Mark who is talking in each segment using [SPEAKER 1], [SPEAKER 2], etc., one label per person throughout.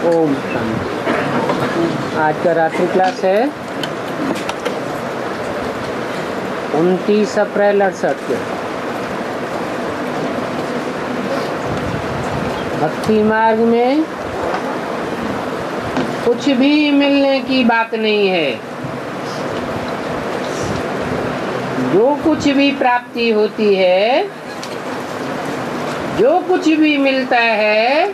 [SPEAKER 1] ओम शांति। आज का रात्रि क्लास है 29 अप्रैल 68 के। भक्ति मार्ग में कुछ भी मिलने की बात नहीं है। जो कुछ भी प्राप्ति होती है, जो कुछ भी मिलता है,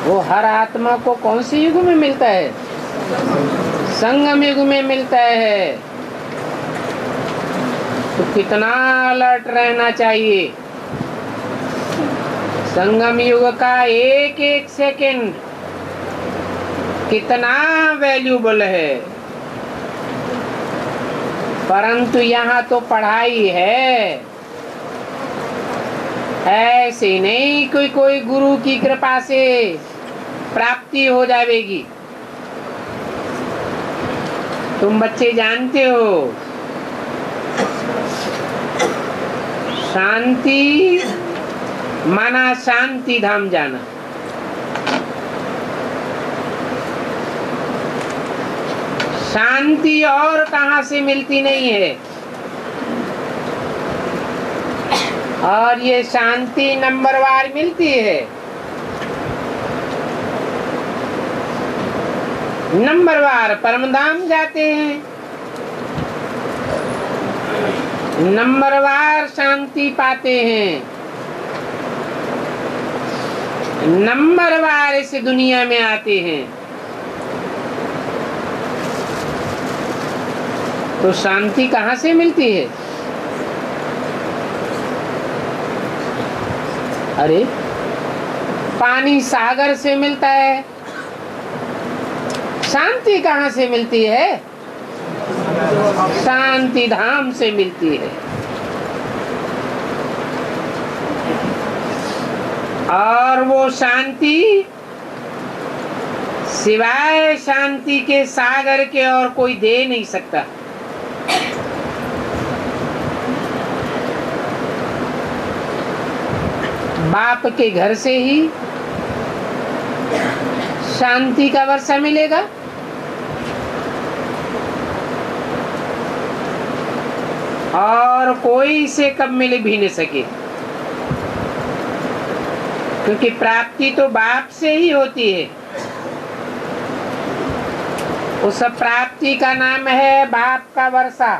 [SPEAKER 1] वो हर आत्मा को कौन से युग में मिलता है? संगम युग में मिलता है। तो कितना अलर्ट रहना चाहिए। संगम युग का एक एक सेकंड कितना वैल्यूबल है। परंतु यहाँ तो पढ़ाई है, ऐसे नहीं कोई गुरु की कृपा से प्राप्ति हो जाएगी। तुम बच्चे जानते हो, शांति माना शांति धाम जाना। शांति और कहां से मिलती नहीं है। और ये शांति नंबरवार मिलती है। नंबरवार परमधाम जाते हैं, नंबरवार शांति पाते हैं, नंबरवार इस दुनिया में आते हैं। तो शांति कहाँ से मिलती है? अरे पानी सागर से मिलता है, शांति कहाँ से मिलती है? शांति धाम से मिलती है। और वो शांति सिवाय शांति के सागर के और कोई दे नहीं सकता। बाप के घर से ही शांति का वर्षा मिलेगा। और कोई इसे कब मिल भी नहीं सके, क्योंकि प्राप्ति तो बाप से ही होती है। उस प्राप्ति का नाम है बाप का वर्षा।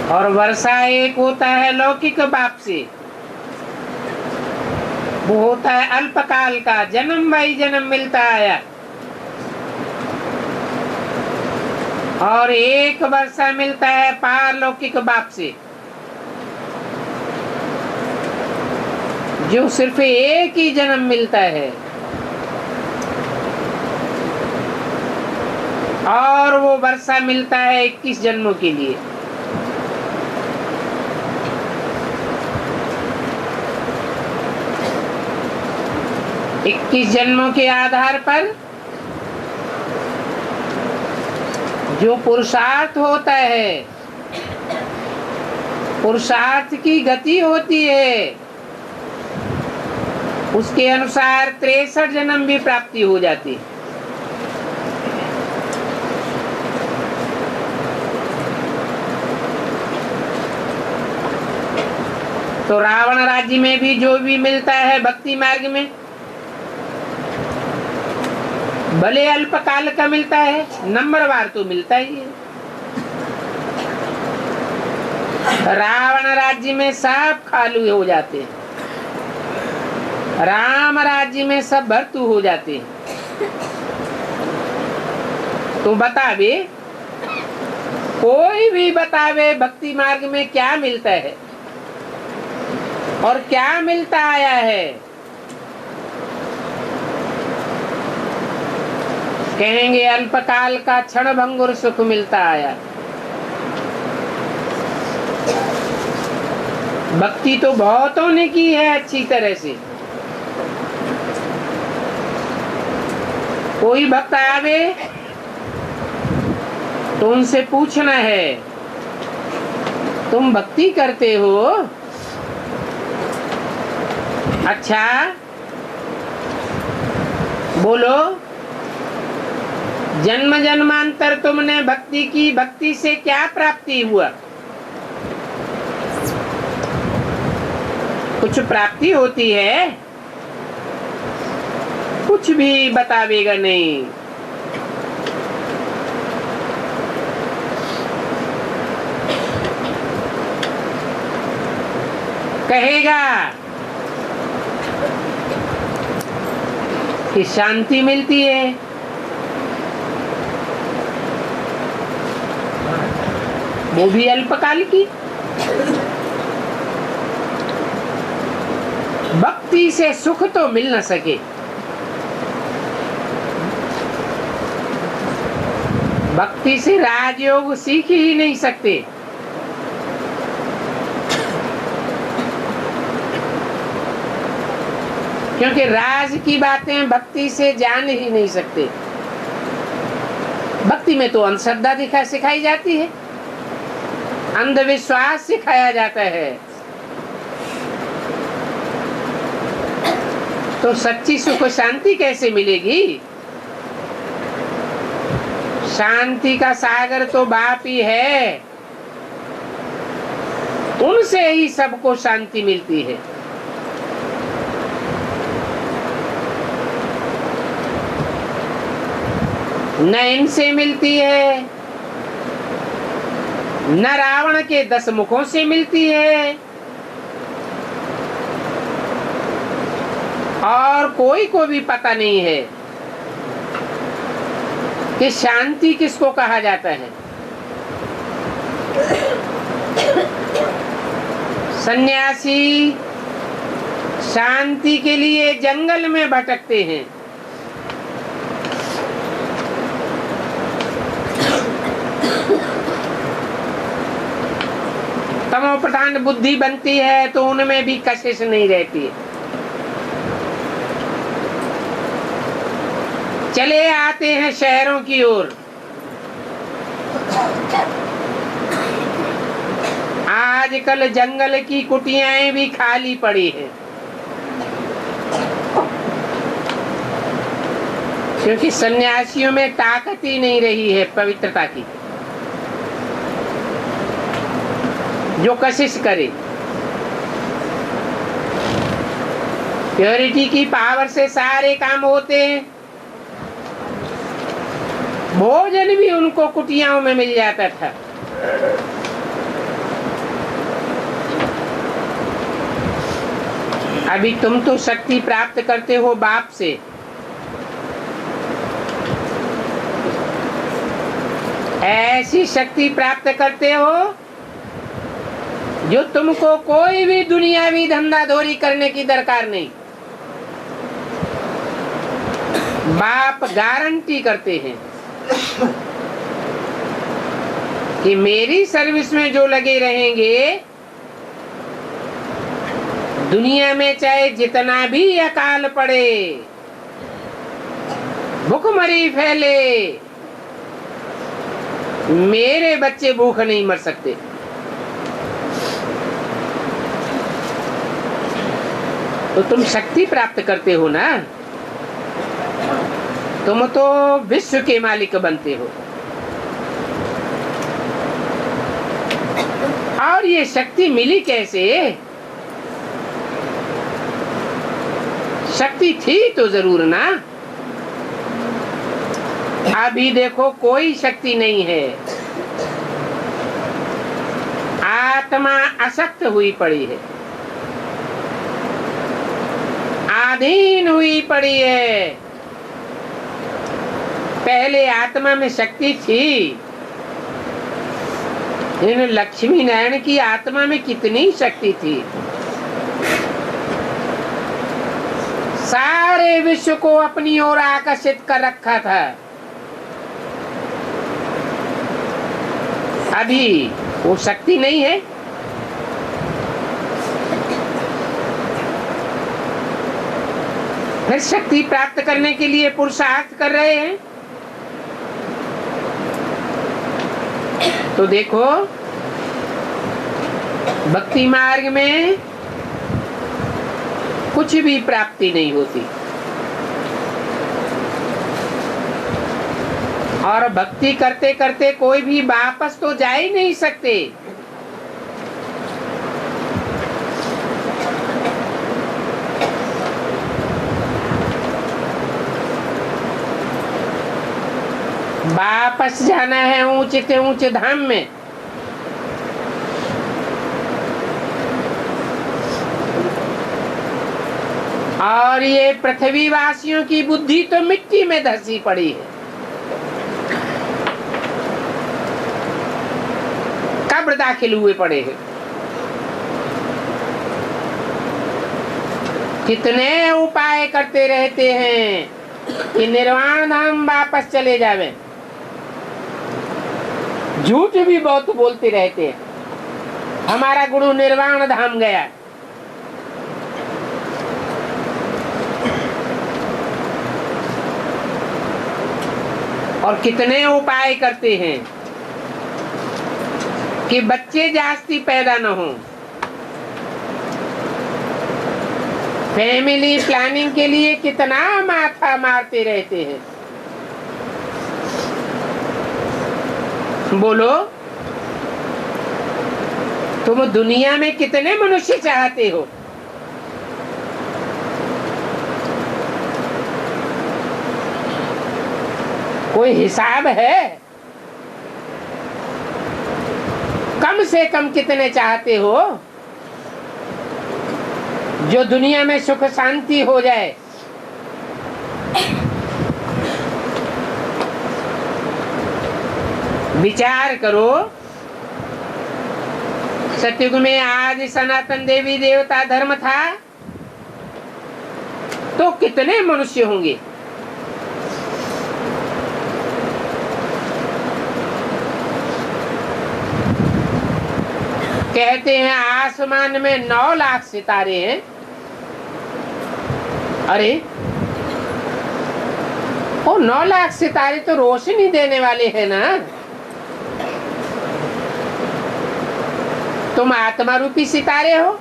[SPEAKER 1] और वर्षा एक होता है लौकिक बाप से, वो होता है अल्पकाल का, जन्म बाई जन्म मिलता आया। और एक वर्षा मिलता है पारलौकिक बाप से, जो सिर्फ एक ही जन्म मिलता है। और वो वर्षा मिलता है 21 जन्मों के लिए। इक्कीस जन्मों के आधार पर जो पुरुषार्थ होता है, पुरुषार्थ की गति होती है, उसके अनुसार 63 जन्म भी प्राप्ति हो जाती है। तो रावण राज्य में भी जो भी मिलता है भक्ति मार्ग में, भले अल्पकाल का मिलता है, नंबरवार तो मिलता ही है। रावण राज्य में सब खालू हो जाते हैं, राम राज्य में सब भर्तू हो जाते हैं। तो बतावे, कोई भी बतावे भक्ति मार्ग में क्या मिलता है और क्या मिलता आया है। कहेंगे अल्पकाल का क्षण भंगुर सुख मिलता आया। भक्ति तो बहुतों ने की है अच्छी तरह से। कोई भक्त आवे तो उनसे पूछना है तुम भक्ति करते हो। अच्छा बोलो, जन्म जन्मांतर तुमने भक्ति की, भक्ति से क्या प्राप्ति हुआ? कुछ प्राप्ति होती है? कुछ भी बतावेगा नहीं। कहेगा कि शांति मिलती है, वो भी अल्पकाल की। भक्ति से सुख तो मिल न सके। भक्ति से राजयोग सीख ही नहीं सकते। क्योंकि राज की बातें भक्ति से जान ही नहीं सकते। भक्ति में तो अंधश्रद्धा सिखाई जाती है, अंधविश्वास सिखाया जाता है। तो सच्ची सुख शांति कैसे मिलेगी? शांति का सागर तो बाप ही है, उनसे ही सबको शांति मिलती है। न इनसे मिलती है, न रावण के 10 मुखों से मिलती है, और कोई को भी पता नहीं है कि शांति किसको कहा जाता है। सन्यासी शांति के लिए जंगल में भटकते हैं। तमोप्रधान बुद्धि बनती है तो उनमें भी कशिश नहीं रहती है। चले आते हैं शहरों की ओर। आजकल जंगल की कुटियाएं भी खाली पड़ी हैं, क्योंकि सन्यासियों में ताकत ही नहीं रही है पवित्रता की। जो कशिश करे, प्योरिटी की पावर से सारे काम होते हैं। भोजन भी उनको कुटियाओं में मिल जाता था। अभी तुम तो शक्ति प्राप्त करते हो बाप से। ऐसी शक्ति प्राप्त करते हो जो तुमको कोई भी दुनियावी धंधाधोरी करने की दरकार नहीं। बाप गारंटी करते हैं कि मेरी सर्विस में जो लगे रहेंगे, दुनिया में चाहे जितना भी अकाल पड़े, भूखमरी फैले, मेरे बच्चे भूख नहीं मर सकते। तो तुम शक्ति प्राप्त करते हो ना, तुम तो विश्व के मालिक बनते हो। और ये शक्ति मिली कैसे? शक्ति थी तो जरूर ना। अभी देखो कोई शक्ति नहीं है, आत्मा अशक्त हुई पड़ी है, आधीन हुई पड़ी है। पहले आत्मा में शक्ति थी। इन लक्ष्मी नारायण की आत्मा में कितनी शक्ति थी। सारे विश्व को अपनी ओर आकर्षित कर रखा था। अभी वो शक्ति नहीं है। फिर शक्ति प्राप्त करने के लिए पुरुषार्थ कर रहे हैं। तो देखो भक्ति मार्ग में कुछ भी प्राप्ति नहीं होती, और भक्ति करते करते कोई भी वापस तो जा ही नहीं सकते। वापस जाना है ऊंचे से ऊंचे धाम में, और ये पृथ्वी वासियों की बुद्धि तो मिट्टी में धसी पड़ी है। कब्र दाखिल हुए पड़े हैं। कितने उपाय करते रहते हैं कि निर्वाण धाम वापस चले जावे, झूठ भी बहुत बोलते रहते हैं। हमारा गुरु निर्वाण धाम गया, और कितने उपाय करते हैं कि बच्चे जास्ती पैदा न हो। फैमिली प्लानिंग के लिए कितना माथा मारते रहते हैं। बोलो, तुम दुनिया में कितने मनुष्य चाहते हो? कोई हिसाब है? कम से कम कितने चाहते हो जो दुनिया में सुख शांति हो जाए? विचार करो, सतयुग में आज सनातन देवी देवता धर्म था तो कितने मनुष्य होंगे? कहते हैं आसमान में 9 लाख सितारे हैं। अरे वो 9 लाख सितारे तो रोशनी देने वाले हैं ना। तुम आत्मा रूपी सितारे हो।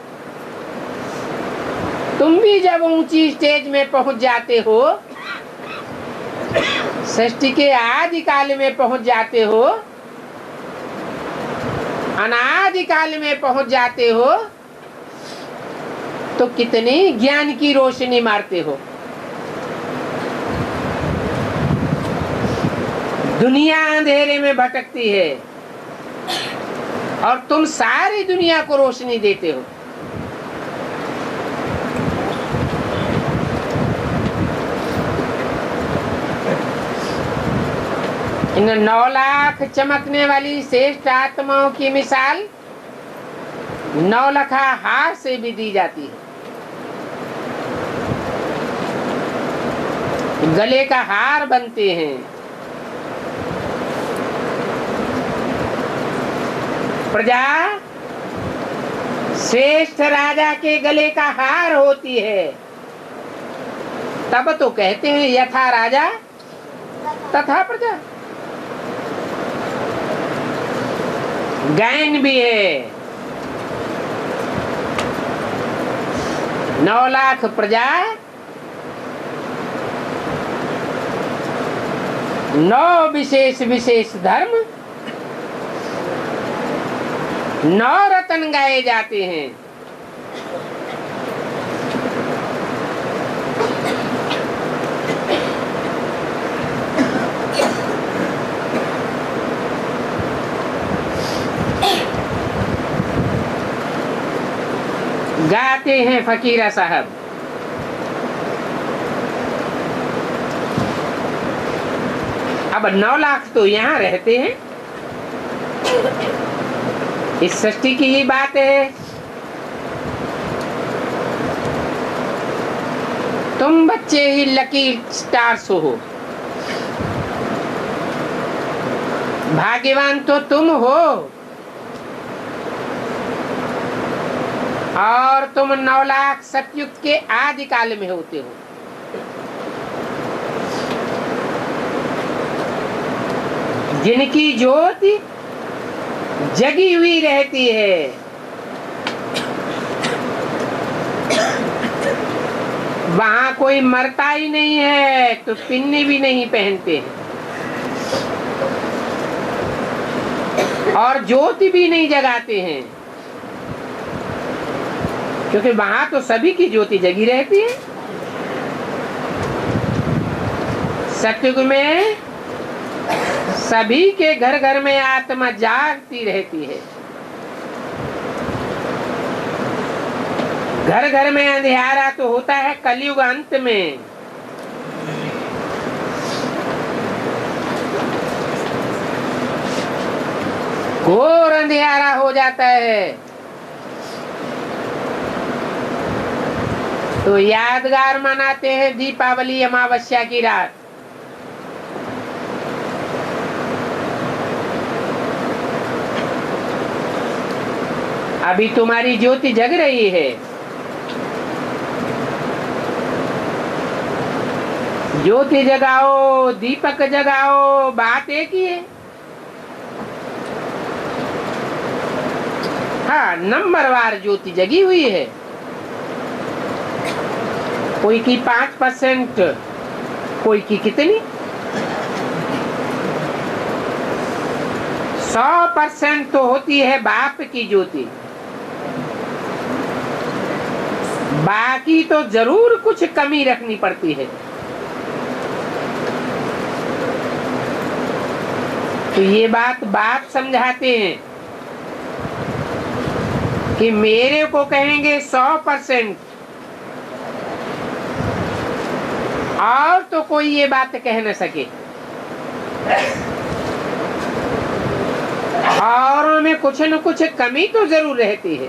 [SPEAKER 1] तुम भी जब ऊंची स्टेज में पहुंच जाते हो, सृष्टि के आदि काल में पहुंच जाते हो, अनादि काल में पहुंच जाते हो, तो कितनी ज्ञान की रोशनी मारते हो। दुनिया अंधेरे में भटकती है और तुम सारी दुनिया को रोशनी देते हो। इन 9 लाख चमकने वाली श्रेष्ठ आत्माओं की मिसाल 9 लखा हार से भी दी जाती है। गले का हार बनते हैं। प्रजा श्रेष्ठ राजा के गले का हार होती है। तब तो कहते हैं यथा राजा तथा प्रजा। गायन भी है, 9 लाख प्रजा, 9 विशेष विशेष धर्म, 9 रत्न गाए जाते हैं। गाते हैं फकीरा साहब। अब 9 लाख तो यहाँ रहते हैं। इस सृष्टि की ही बात है। तुम बच्चे ही लकी स्टार्स हो। भाग्यवान तो तुम हो, और तुम 9 लाख सतयुग के आदि काल में होते हो। जिनकी ज्योति जगी हुई रहती है, वहां कोई मरता ही नहीं है तो पिन्नी भी नहीं पहनते हैं और ज्योति भी नहीं जगाते हैं, क्योंकि वहां तो सभी की ज्योति जगी रहती है। सतयुग में सभी के घर घर में आत्मा जागती रहती है। घर घर में अंधियारा तो होता है कलयुग अंत में। घोर अंधियारा हो जाता है। तो यादगार मनाते हैं दीपावली अमावस्या की रात। अभी तुम्हारी ज्योति जग रही है। ज्योति जगाओ, दीपक जगाओ, बात एक ही है। हाँ, नंबरवार ज्योति जगी हुई है। कोई की 5%, कोई की कितनी 100% तो होती है बाप की ज्योति। बाकी तो जरूर कुछ कमी रखनी पड़ती है। तो ये बात बाप समझाते हैं कि मेरे को कहेंगे 100% और तो कोई ये बात कह न सके। औरों में कुछ न कुछ कमी तो जरूर रहती है।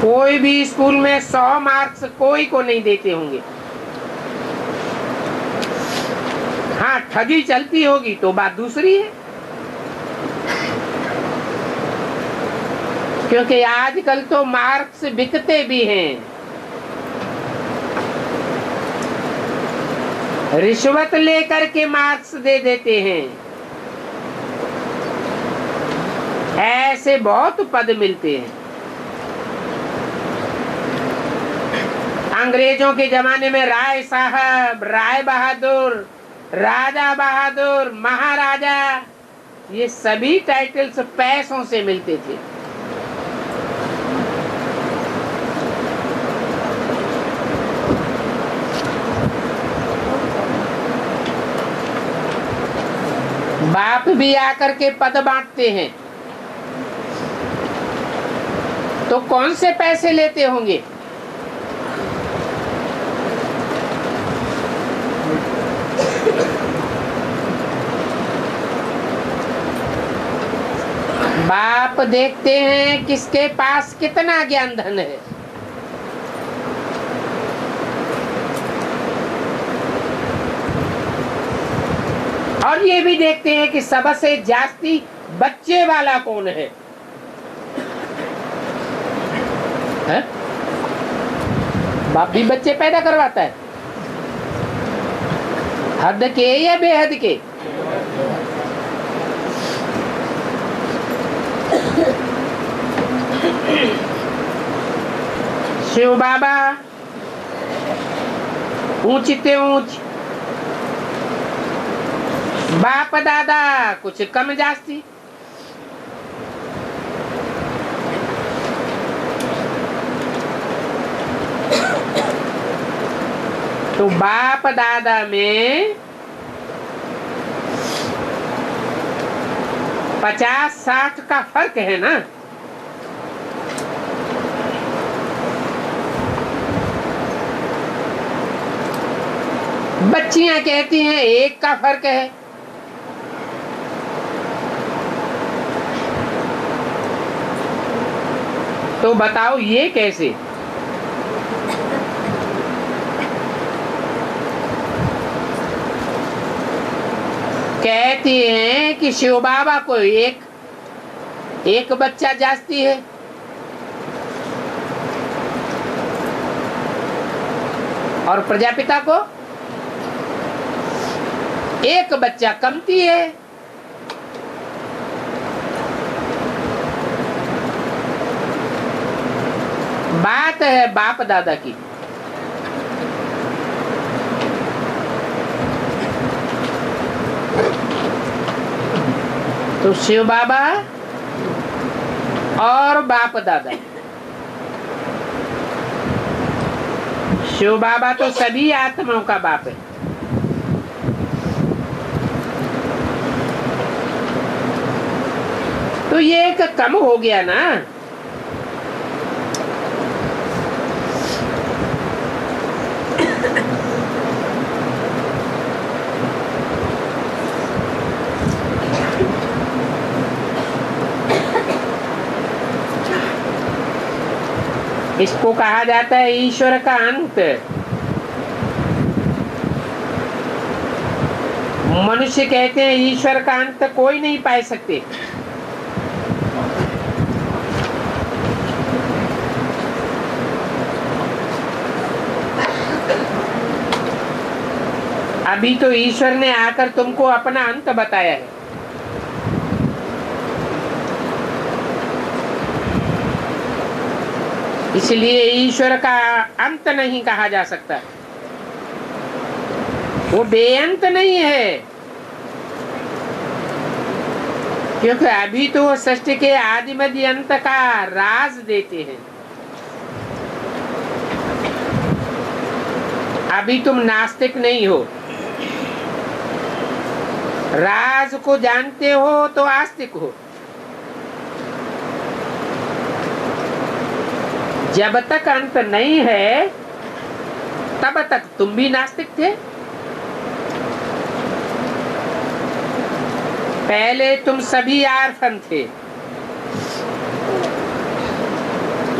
[SPEAKER 1] कोई भी स्कूल में 100 मार्क्स कोई को नहीं देते होंगे। हाँ, ठगी चलती होगी तो बात दूसरी है, क्योंकि आजकल तो मार्क्स बिकते भी हैं। रिश्वत लेकर के मार्क्स दे देते हैं। ऐसे बहुत पद मिलते हैं। अंग्रेजों के जमाने में राय साहब, राय बहादुर, राजा बहादुर, महाराजा, ये सभी टाइटल्स पैसों से मिलते थे। बाप भी आकर के पद बांटते हैं, तो कौन से पैसे लेते होंगे? बाप देखते हैं किसके पास कितना ज्ञान धन है। और ये भी देखते हैं कि सबसे जास्ती बच्चे वाला कौन है, है? बाप भी बच्चे पैदा करवाता है, हद के या बेहद के। शिव बाबा ऊंचते ऊंच, बाप दादा कुछ कम जास्ती। तो बाप दादा में 50-60 का फर्क है ना। बच्चियां कहती हैं 1 का फर्क है। तो बताओ ये कैसे? कहती हैं कि शिव बाबा को एक बच्चा जास्ती है, और प्रजापिता को 1 बच्चा कमती है। बात है बाप दादा की। तो शिव बाबा और बाप दादा, शिव बाबा तो सभी आत्माओं का बाप है। तो ये एक कम हो गया ना। इसको कहा जाता है ईश्वर का अंत। मनुष्य कहते हैं ईश्वर का अंत कोई नहीं पा सकते। अभी तो ईश्वर ने आकर तुमको अपना अंत बताया है। इसलिए ईश्वर का अंत नहीं कहा जा सकता, वो बेअंत नहीं है। क्योंकि अभी तो वो सृष्टि के आदि मध्य अंत का राज देते हैं। अभी तुम नास्तिक नहीं हो, राज को जानते हो तो आस्तिक हो। जब तक अंत नहीं है तब तक तुम भी नास्तिक थे। पहले तुम सभी आर्फन थे,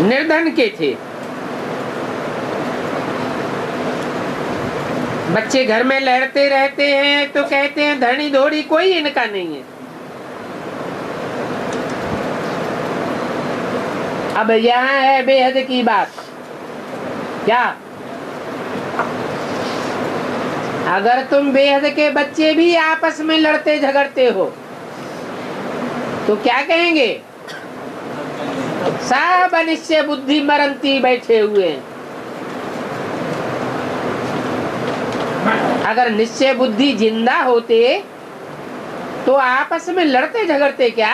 [SPEAKER 1] निर्धन के थे। बच्चे घर में लहरते रहते हैं तो कहते हैं धनी धोड़ी कोई इनका नहीं है। अब यहाँ है बेहद की बात। क्या अगर तुम बेहद के बच्चे भी आपस में लड़ते झगड़ते हो तो क्या कहेंगे? सब अनिश्चय बुद्धि मरंती बैठे हुए हैं। अगर निश्चय बुद्धि जिंदा होते तो आपस में लड़ते झगड़ते क्या?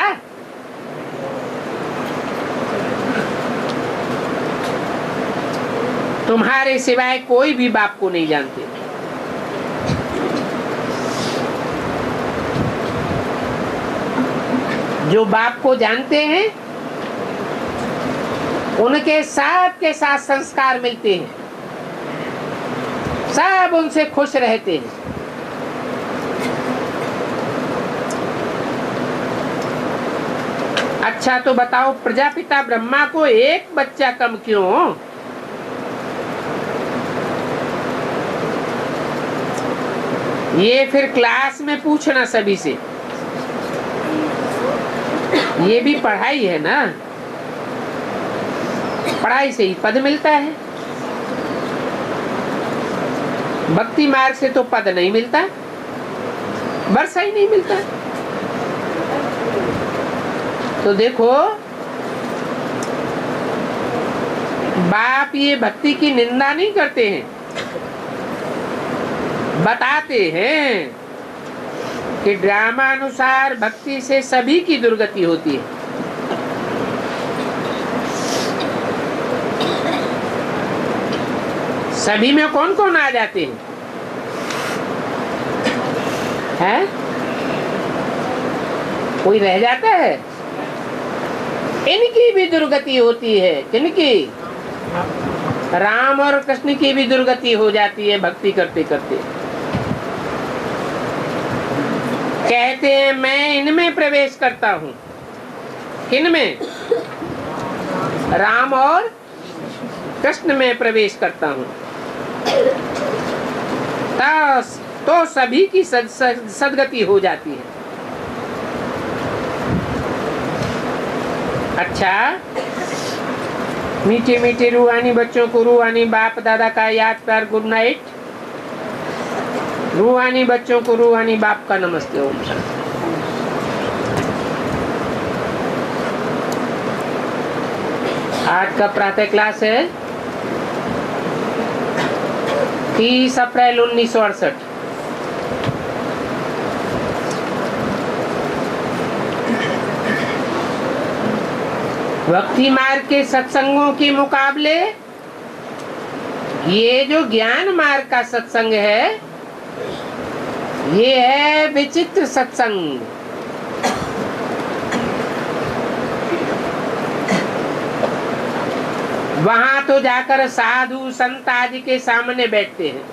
[SPEAKER 1] तुम्हारे सिवाय कोई भी बाप को नहीं जानते। जो बाप को जानते हैं उनके साथ के साथ संस्कार मिलते हैं, सब उनसे खुश रहते हैं। अच्छा तो बताओ प्रजापिता ब्रह्मा को एक बच्चा कम क्यों? ये फिर क्लास में पूछना सभी से। ये भी पढ़ाई है ना, पढ़ाई से ही पद मिलता है। भक्ति मार्ग से तो पद नहीं मिलता, वर्षा ही नहीं मिलता। तो देखो बाप ये भक्ति की निंदा नहीं करते हैं, बताते हैं कि ड्रामा अनुसार भक्ति से सभी की दुर्गति होती है। सभी में कौन कौन आ जाते हैं? कोई रह जाता है? इनकी भी दुर्गति होती है। किनकी? राम और कृष्ण की भी दुर्गति हो जाती है भक्ति करते करते। कहते हैं मैं इनमें प्रवेश करता हूँ। किनमें? राम और कृष्ण में प्रवेश करता हूँ। तो सभी की सदगति हो जाती है। अच्छा, मीठे मीठे रूहानी बच्चों को रूहानी बाप दादा का याद प्यार गुड नाइट। रूहानी बच्चों को रूहानी बाप का नमस्ते। ओम शांति। आज का प्रातः क्लास है 30 अप्रैल 1968। भक्ति मार्ग के सत्संगों के मुकाबले ये जो ज्ञान मार्ग का सत्संग है, ये है विचित्र सत्संग। वहां तो जाकर साधु संत आदि के सामने बैठते हैं।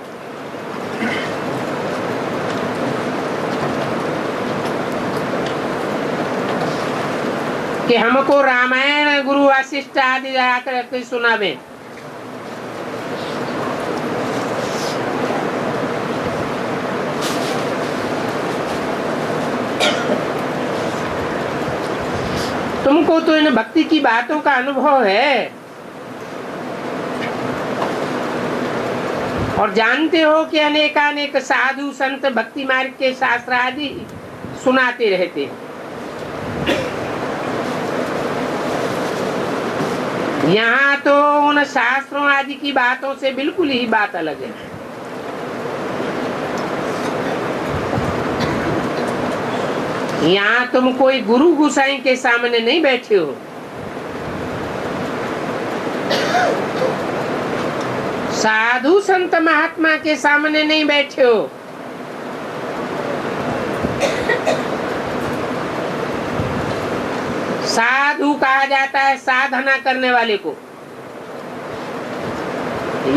[SPEAKER 1] कि हमको रामायण गुरु वशिष्ठ आदि जाकर के सुनावे। तुमको तो इन भक्ति की बातों का अनुभव है और जानते हो कि अनेकानेक साधु संत भक्ति मार्ग के शास्त्र आदि सुनाते रहते हैं। यहाँ तो उन शास्त्रों आदि की बातों से बिल्कुल ही बात अलग है। यहाँ तुम कोई गुरु गुसाई के सामने नहीं बैठे हो, साधु संत महात्मा के सामने नहीं बैठे हो। साधु कहा जाता है साधना करने वाले को।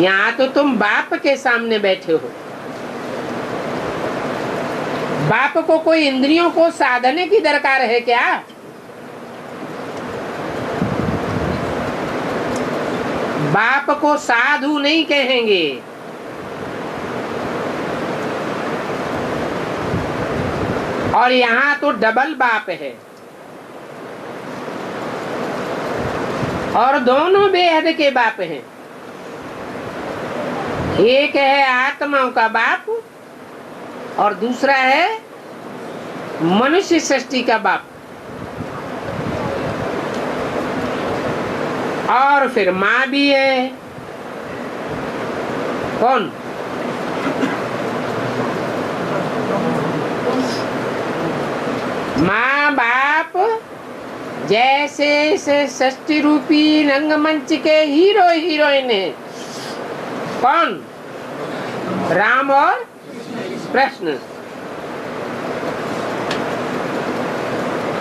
[SPEAKER 1] यहाँ तो तुम बाप के सामने बैठे हो। बाप को कोई इंद्रियों को साधने की दरकार है क्या? बाप को साधु नहीं कहेंगे। और यहाँ तो डबल बाप है और दोनों बेहद के बाप हैं। एक है आत्माओं का बाप और दूसरा है मनुष्य सृष्टि का बाप। और फिर माँ भी है। कौन? माँ बाप जैसे से सृष्टि रूपी रंगमंच के हीरो हीरोइन है। कौन? राम और कृष्ण।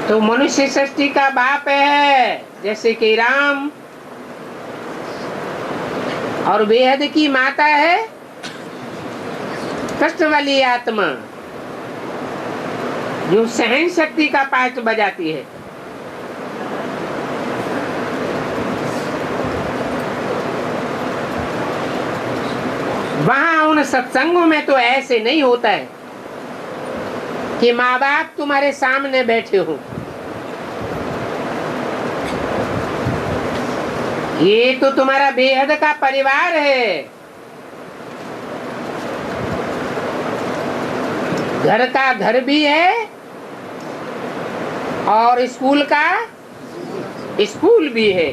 [SPEAKER 1] तो मनुष्य सृष्टि का बाप है जैसे कि राम, और बेहद की माता है कष्ट वाली आत्मा जो सहन शक्ति का पाठ बजाती है। वहां उन सत्संगों में तो ऐसे नहीं होता है कि माँ बाप तुम्हारे सामने बैठे हो। ये तो तुम्हारा बेहद का परिवार है। घर का घर भी है और स्कूल का स्कूल भी है।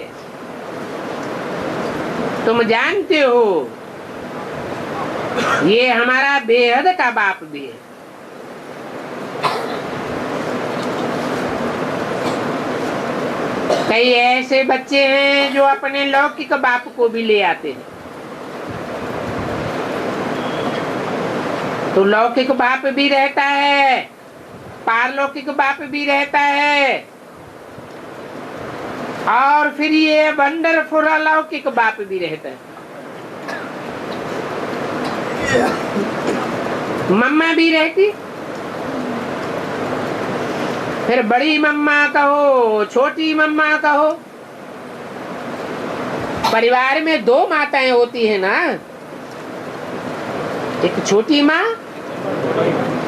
[SPEAKER 1] तुम जानते हो ये हमारा बेहद का बाप भी है। कई ऐसे बच्चे हैं जो अपने लौकिक बाप को भी ले आते हैं। तो लौकिक बाप भी रहता है, पारलौकिक बाप भी रहता है, और फिर ये वंडरफुल अलौकिक बाप भी रहता है। मम्मा भी रहती, फिर बड़ी मम्मा कहो छोटी मम्मा कहो। परिवार में दो माताएं होती है ना, एक छोटी माँ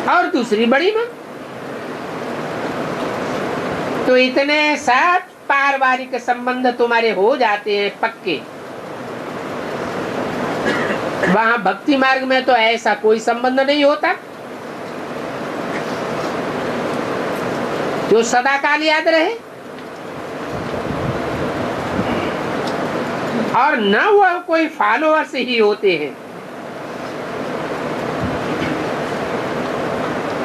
[SPEAKER 1] और दूसरी बड़ी माँ। तो इतने सात पारिवारिक संबंध तुम्हारे हो जाते हैं पक्के। वहां भक्ति मार्ग में तो ऐसा कोई संबंध नहीं होता जो सदा काल याद रहे। और न वह कोई फॉलोअर्स ही होते हैं।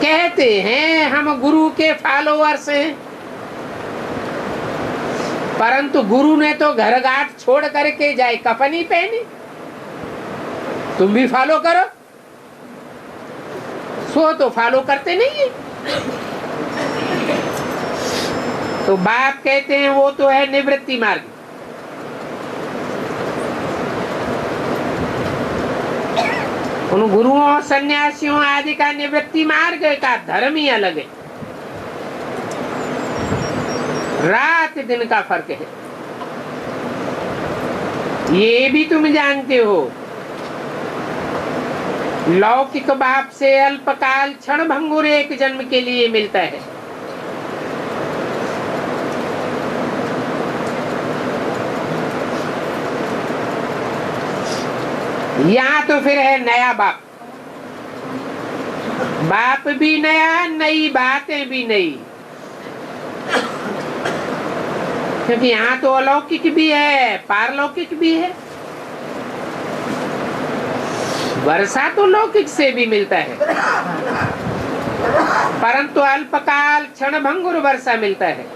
[SPEAKER 1] कहते हैं हम गुरु के फॉलोअर्स हैं, परंतु गुरु ने तो घर घाट छोड़ करके जाए कफन ही पहनी, तुम भी फॉलो करो, सो तो फॉलो करते नहीं है। तो बाप कहते हैं वो तो है निवृत्ति मार्ग। उन गुरुओं सन्यासियों आदि का निवृत्ति मार्ग का धर्म ही अलग है, रात दिन का फर्क है। ये भी तुम जानते हो, लौकिक बाप से अल्पकाल क्षण भंगुर एक जन्म के लिए मिलता है, यहाँ तो फिर है नया बाप, बाप भी नया, नई बातें भी नई, क्योंकि यहाँ तो अलौकिक भी है पारलौकिक भी है। वर्षा तो लौकिक से भी मिलता है, परंतु अल्पकाल क्षण भंगुर वर्षा मिलता है,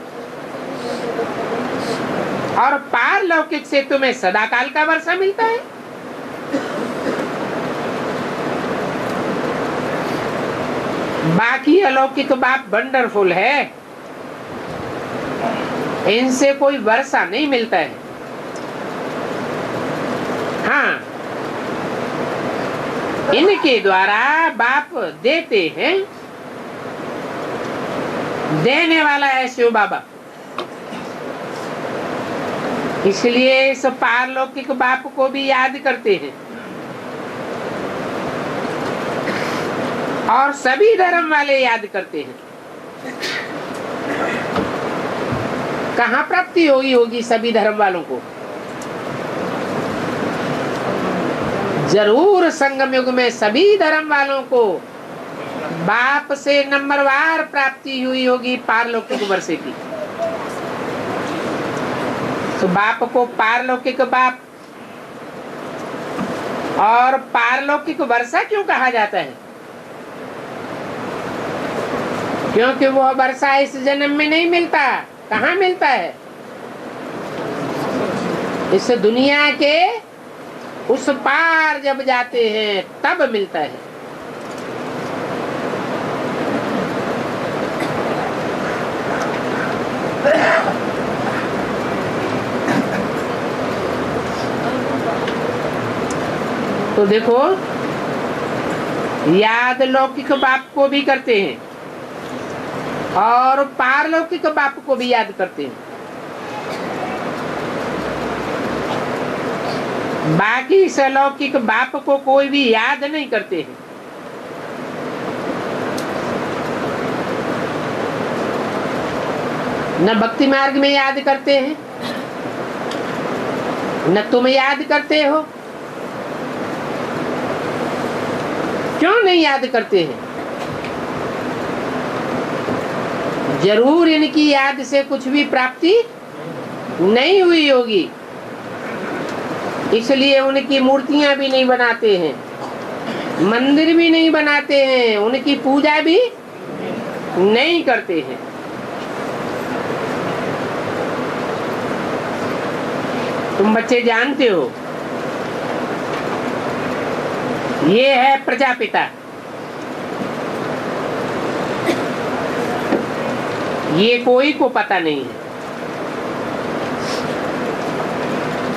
[SPEAKER 1] और पारलौकिक से तुम्हें सदाकाल का वर्षा मिलता है। बाकी अलौकिक बाप वंडरफुल है, इनसे कोई वर्षा नहीं मिलता है। हाँ, इनके द्वारा बाप देते हैं, देने वाला है शिव बाबा, इसलिए इस पारलौकिक बाप को भी याद करते हैं। और सभी धर्म वाले याद करते हैं। कहाँ प्राप्ति होगी सभी धर्म वालों को? जरूर संगम युग में सभी धर्म वालों को बाप से नंबरवार प्राप्ति हुई होगी पारलौकिक वर्षे की। तो बाप को पारलौकिक बाप और पारलौकिक वर्षा क्यों कहा जाता है? क्योंकि वह वर्षा इस जन्म में नहीं मिलता। कहाँ मिलता है? इस दुनिया के उस पार जब जाते हैं तब मिलता है। तो देखो, याद लौकिक बाप को भी करते हैं और पारलौकिक बाप को भी याद करते हैं। बाकी अलौकिक बाप को कोई भी याद नहीं करते हैं। न भक्ति मार्ग में याद करते हैं, न तुम याद करते हो। क्यों नहीं याद करते हैं? जरूर इनकी याद से कुछ भी प्राप्ति नहीं हुई होगी, इसलिए उनकी मूर्तियां भी नहीं बनाते हैं, मंदिर भी नहीं बनाते हैं, उनकी पूजा भी नहीं करते हैं। तुम बच्चे जानते हो, ये है प्रजापिता, ये कोई को पता नहीं है।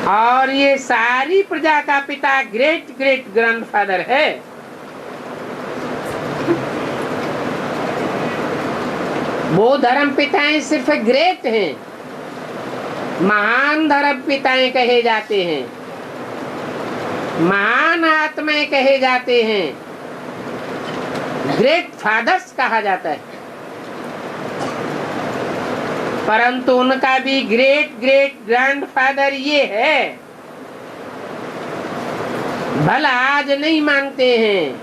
[SPEAKER 1] और ये सारी प्रजा का पिता ग्रेट ग्रेट ग्रैंडफादर है। वो धर्म पिताएं सिर्फ ग्रेट हैं, महान धर्म पिताएं कहे जाते हैं, महान आत्माएं कहे जाते हैं, ग्रेट फादर्स कहा जाता है। परंतु उनका भी ग्रेट ग्रेट ग्रैंडफादर ये है, भला आज नहीं मानते हैं,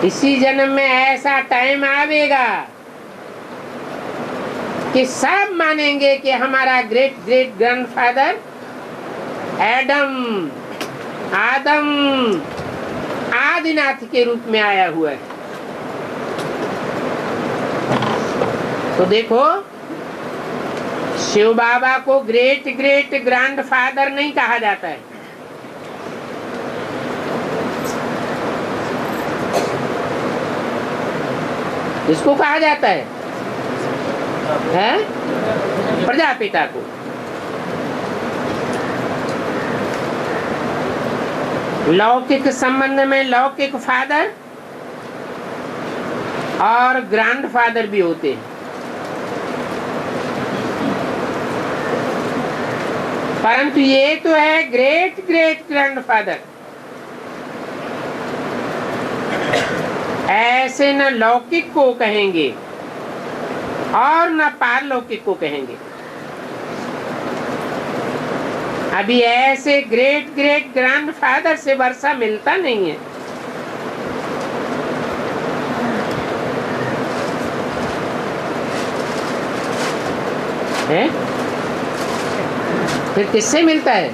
[SPEAKER 1] इसी जन्म में ऐसा टाइम आवेगा कि सब मानेंगे कि हमारा ग्रेट ग्रेट ग्रैंडफादर एडम, आदम आदिनाथ के रूप में आया हुआ है। तो देखो, शिव बाबा को ग्रेट ग्रेट ग्रैंड फादर नहीं कहा जाता है, इसको कहा जाता है प्रजापिता को। लौकिक संबंध में लौकिक फादर और ग्रैंड फादर भी होते हैं, परंतु ये तो है ग्रेट ग्रेट ग्रैंड फादर। ऐसे न लौकिक को कहेंगे और न पारलौकिक को कहेंगे। अभी ऐसे ग्रेट ग्रेट ग्रैंड फादर से वर्षा मिलता नहीं है। फिर किससे मिलता है?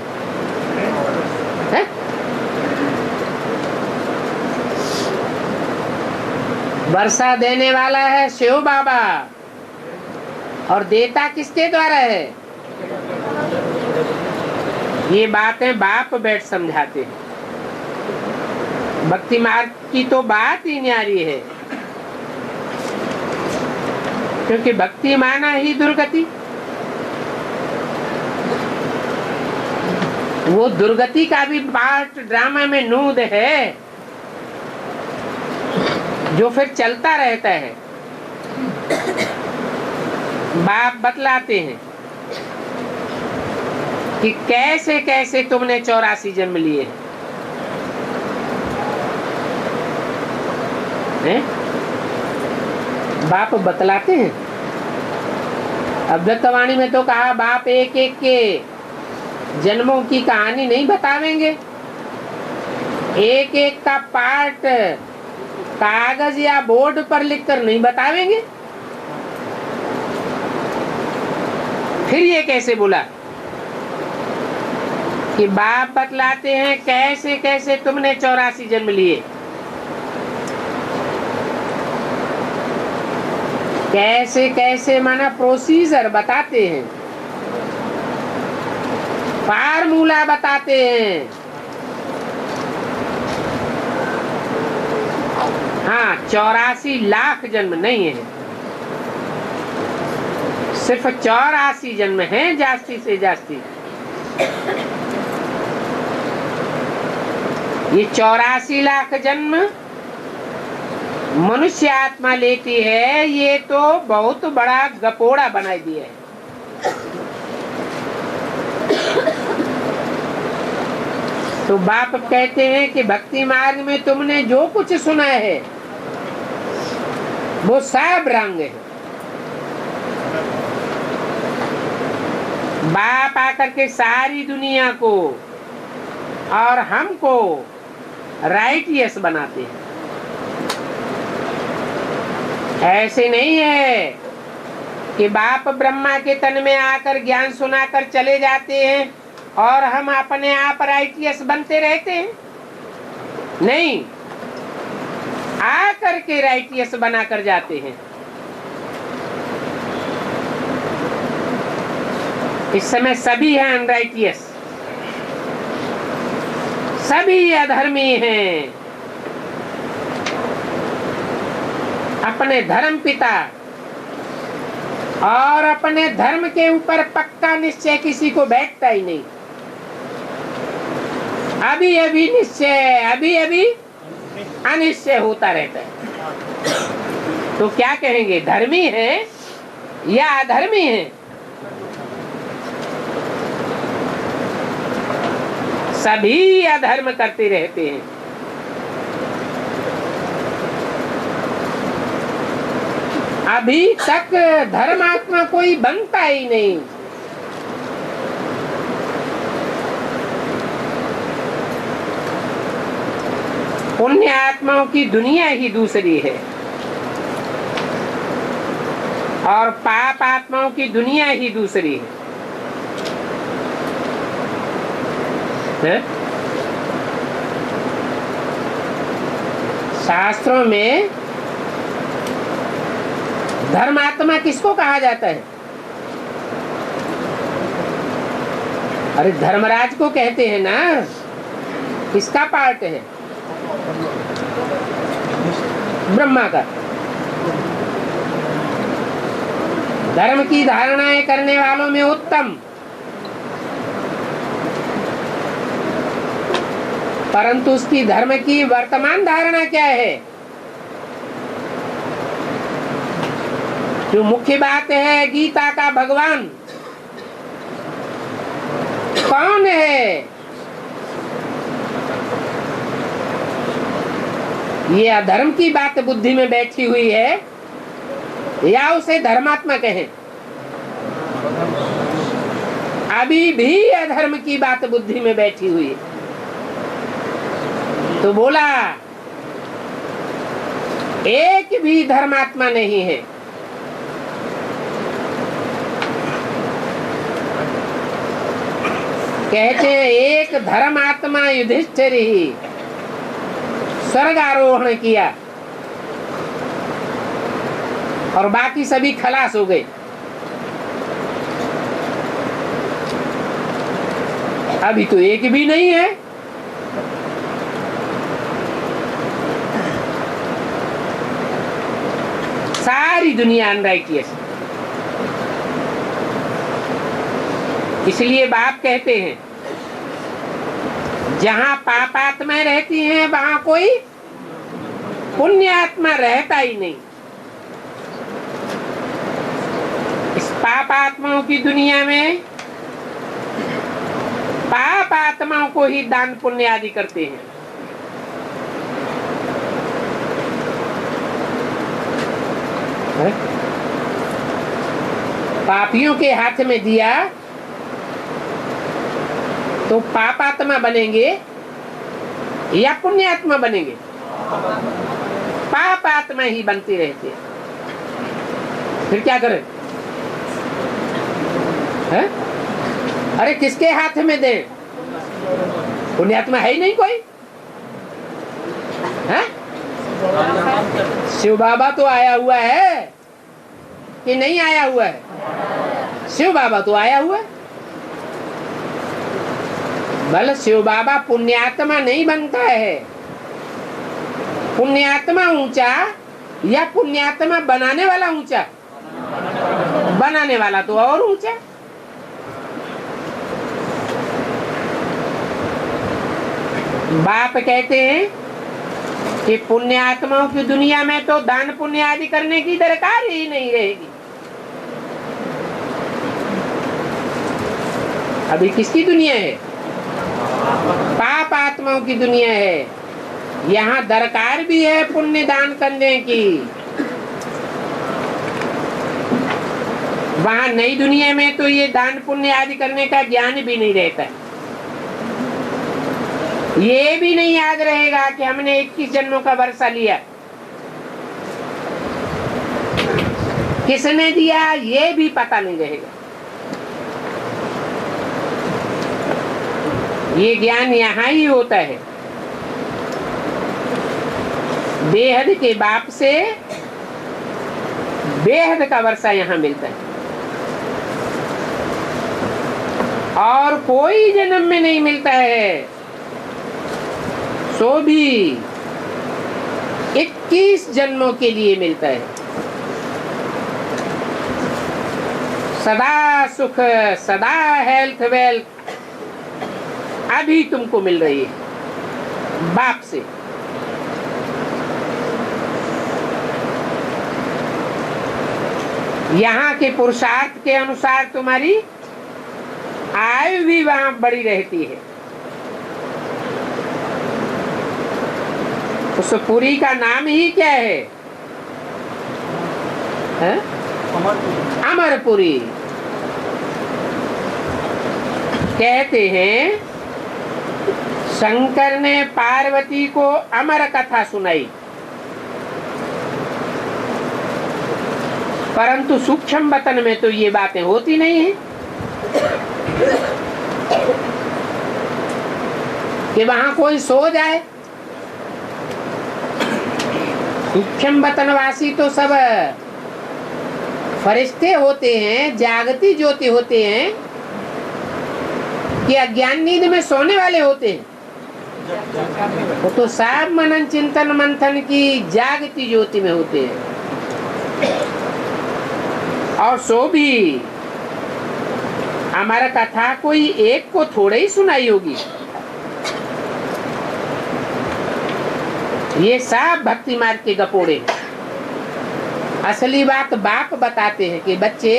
[SPEAKER 1] वर्षा देने वाला है शिव बाबा, और देता किसके द्वारा है? ये बातें बाप बैठ समझाते हैं। भक्ति मार्ग की तो बात ही न्यारी है, क्योंकि भक्ति माना ही दुर्गति। वो दुर्गति का भी पार्ट ड्रामा में नूद है, जो फिर चलता रहता है। बाप बतलाते हैं कि कैसे कैसे तुमने 84 जन्म लिए हैं। बाप बतलाते हैं। अव्यक्तवाणी में तो कहा बाप एक एक के जन्मों की कहानी नहीं बतावेंगे, एक एक का पार्ट कागज या बोर्ड पर लिखकर नहीं बतावेंगे। फिर ये कैसे बोला कि बाप बतलाते हैं कैसे कैसे तुमने 84 जन्म लिए। कैसे कैसे माना प्रोसीजर बताते हैं, फार्मूला बताते हैं। हाँ, 84 लाख जन्म नहीं है, सिर्फ 84 जन्म हैं, जास्ती से जास्ती। ये 84 लाख जन्म मनुष्य आत्मा लेती है, ये तो बहुत बड़ा गपोड़ा बना दिया है। तो बाप कहते हैं कि भक्ति मार्ग में तुमने जो कुछ सुना है वो सब रंग है। बाप आकर के सारी दुनिया को और हमको राइटियस बनाते हैं। ऐसे नहीं है कि बाप ब्रह्मा के तन में आकर ज्ञान सुनाकर चले जाते हैं और हम अपने आप राइटियस बनते रहते हैं। नहीं, आकर के राइटियस बनाकर जाते हैं। इस समय सभी हैं अनराइटियस, सभी अधर्मी हैं। अपने धर्म पिता और अपने धर्म के ऊपर पक्का निश्चय किसी को बैठता ही नहीं। अभी अभी निश्चय, अभी अभी अनिश्चय होता रहता है। तो क्या कहेंगे, धर्मी है या अधर्मी है? सभी अधर्म करते रहते हैं। अभी तक धर्मात्मा कोई बनता ही नहीं। पुण्य आत्माओं की दुनिया ही दूसरी है और पाप आत्माओं की दुनिया ही दूसरी है। है? शास्त्रों में धर्मात्मा किसको कहा जाता है? अरे धर्मराज को कहते हैं ना। किसका पार्ट है? ब्रह्मा का। धर्म की धारणाएं करने वालों में उत्तम, परंतु उसकी धर्म की वर्तमान धारणा क्या है? जो मुख्य बात है, गीता का भगवान कौन है? ये अधर्म की बात बुद्धि में बैठी हुई है या उसे धर्मात्मा कहें? अभी भी अधर्म की बात बुद्धि में बैठी हुई है। तो बोला एक भी धर्मात्मा नहीं है। कहते हैं एक धर्मात्मा युधिष्ठिर ही स्वर्ग आरोहण किया और बाकी सभी खलास हो गए। अभी तो एक भी नहीं है। सारी दुनिया अनराइटियस। इसलिए बाप कहते हैं जहां पापात्माएं रहती हैं वहां कोई पुण्यात्मा रहता ही नहीं। इस पापात्माओं की दुनिया में पाप आत्माओं को ही दान पुण्य आदि करते हैं। पापियों के हाथ में दिया तो पापात्मा बनेंगे या पुण्यात्मा बनेंगे? पापात्मा ही बनते रहते हैं। फिर क्या करें? है? अरे किसके हाथ में दें? पुण्यात्मा है ही नहीं कोई। है? शिव बाबा तो आया हुआ है कि नहीं आया हुआ है? शिव बाबा तो आया हुआ है। भले शिव बाबा पुण्यात्मा नहीं बनता है। पुण्यात्मा ऊंचा या पुण्यात्मा बनाने वाला ऊंचा? बनाने वाला तो और ऊंचा। बाप कहते हैं कि पुण्यात्माओं की दुनिया में तो दान पुण्य आदि करने की दरकार ही नहीं रहेगी। अभी किसकी दुनिया है? पाप आत्माओं की दुनिया है। यहाँ दरकार भी है पुण्य दान करने की। वहाँ नई दुनिया में तो ये दान पुण्य आदि करने का ज्ञान भी नहीं रहता। ये भी नहीं याद रहेगा कि हमने 21 जन्मों का वर्षा लिया। किसने दिया ये भी पता नहीं रहेगा। ये ज्ञान यहाँ ही होता है। बेहद के बाप से बेहद का वर्षा यहाँ मिलता है और कोई जन्म में नहीं मिलता है। सो भी 21 जन्मों के लिए मिलता है। सदा सुख, सदा हेल्थ वेल्थ अभी तुमको मिल रही है बाप से। यहाँ के पुरुषार्थ के अनुसार तुम्हारी आयु भी वहां बड़ी रहती है। उस पुरी का नाम ही क्या है? अमरपुरी। कहते हैं शंकर ने पार्वती को अमर कथा सुनाई, परंतु सूक्ष्म वतन में तो ये बातें होती नहीं है। कि वहां कोई सो जाए। सूक्ष्म वतनवासी तो सब फरिश्ते होते हैं, जागती ज्योति होते हैं कि अज्ञान नींद में सोने वाले होते हैं। वो तो सब मनन चिंतन मंथन की जागती ज्योति में होते हैं। और सो भी हमारा कथा कोई एक को थोड़े ही सुनाई होगी, ये सब भक्ति मार्ग के गपोड़े। असली बात बाप बताते हैं कि बच्चे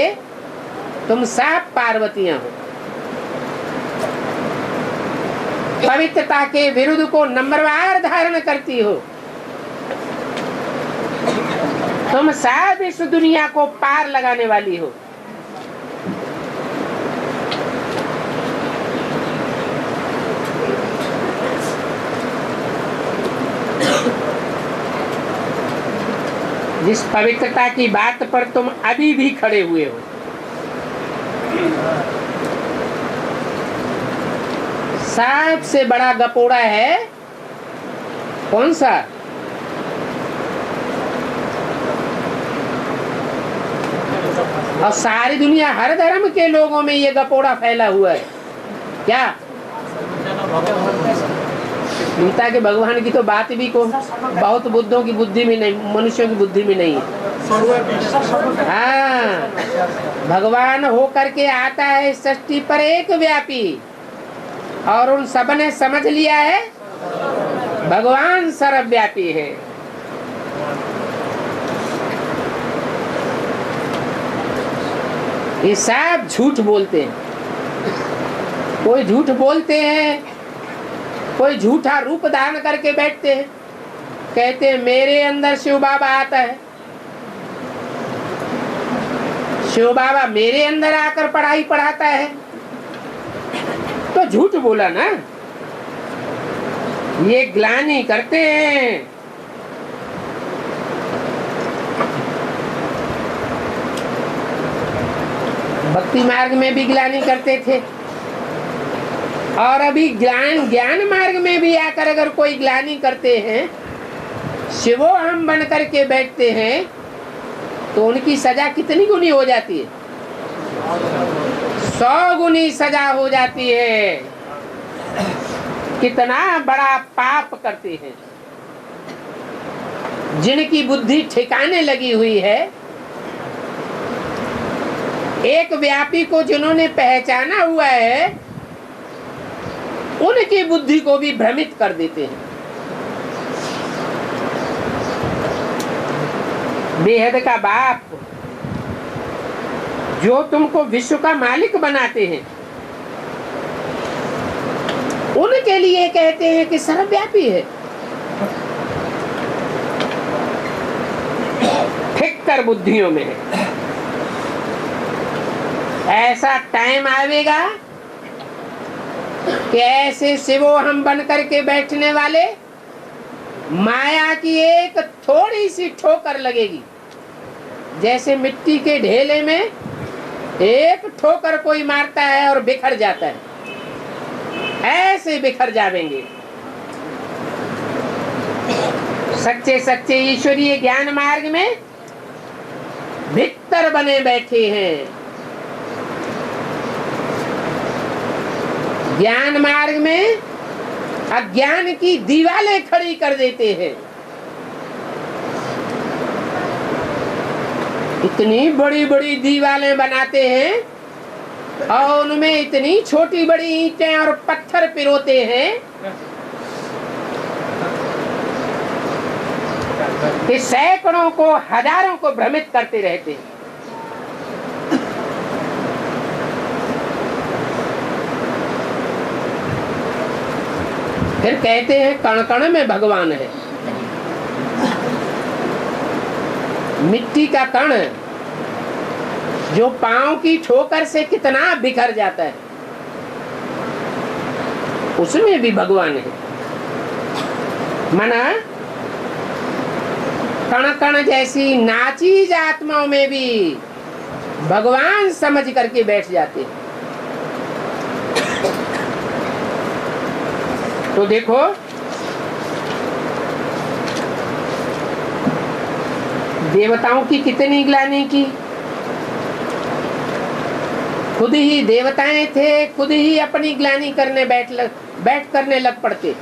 [SPEAKER 1] तुम सब पार्वतियां हो। पवित्रता के विरुद्ध को नंबरवार धारण करती हो। तुम सब इस दुनिया को पार लगाने वाली हो। जिस पवित्रता की बात पर तुम अभी भी खड़े हुए हो, सबसे बड़ा गपोड़ा है कौन सा? और सारी दुनिया, हर धर्म के लोगों में ये गपोड़ा फैला हुआ है। क्या गीता के भगवान की तो बात भी को बहुत बुद्धों की बुद्धि में नहीं, मनुष्यों की बुद्धि में नहीं है। हाँ, भगवान हो करके आता है सृष्टि पर एक व्यापी, और उन सब ने समझ लिया है भगवान सर्वव्यापी है। ये सब झूठ बोलते हैं। कोई झूठ बोलते हैं, कोई झूठा रूप धारण करके बैठते हैं, कहते हैं मेरे अंदर शिव बाबा आता है, शिव बाबा मेरे अंदर आकर पढ़ाई पढ़ाता है। तो झूठ बोला ना। ये ग्लानि करते हैं। भक्ति मार्ग में भी ग्लानि करते थे, और अभी ज्ञान मार्ग में भी आकर अगर कोई ग्लानि करते हैं, शिवो हम बन करके बैठते हैं, तो उनकी सजा कितनी गुनी हो जाती है? 100 गुनी सजा हो जाती है। कितना बड़ा पाप करते हैं। जिनकी बुद्धि ठिकाने लगी हुई है, एक व्यापी को जिन्होंने पहचाना हुआ है, उनकी बुद्धि को भी भ्रमित कर देते हैं। बेहद का बाप जो तुमको विश्व का मालिक बनाते हैं, उनके लिए कहते हैं कि सर्वव्यापी है। ठीक कर बुद्धियों में है। ऐसा टाइम आवेगा कि ऐसे शिवो हम बन करके बैठने वाले, माया की एक थोड़ी सी ठोकर लगेगी, जैसे मिट्टी के ढेले में एक ठोकर कोई मारता है और बिखर जाता है, ऐसे बिखर जाएंगे। सच्चे सच्चे ईश्वरीय ज्ञान मार्ग में भीतर बने बैठे हैं। ज्ञान मार्ग में अज्ञान की दीवारें खड़ी कर देते हैं। इतनी बड़ी बड़ी दीवारें बनाते हैं और उनमें इतनी छोटी बड़ी ईंटें और पत्थर पिरोते हैं कि सैकड़ों को, हजारों को भ्रमित करते रहते हैं। फिर कहते हैं कण कण में भगवान है। मिट्टी का कण जो पांव की ठोकर से कितना बिखर जाता है, उसमें भी भगवान है। मना कण कण जैसी नाचीज आत्माओं में भी भगवान समझ करके बैठ जाते हैं। तो देखो, देवताओं की कितनी ग्लानि की। खुद ही देवताएं थे, खुद ही अपनी ग्लानि करने बैठ करने लग पड़ते,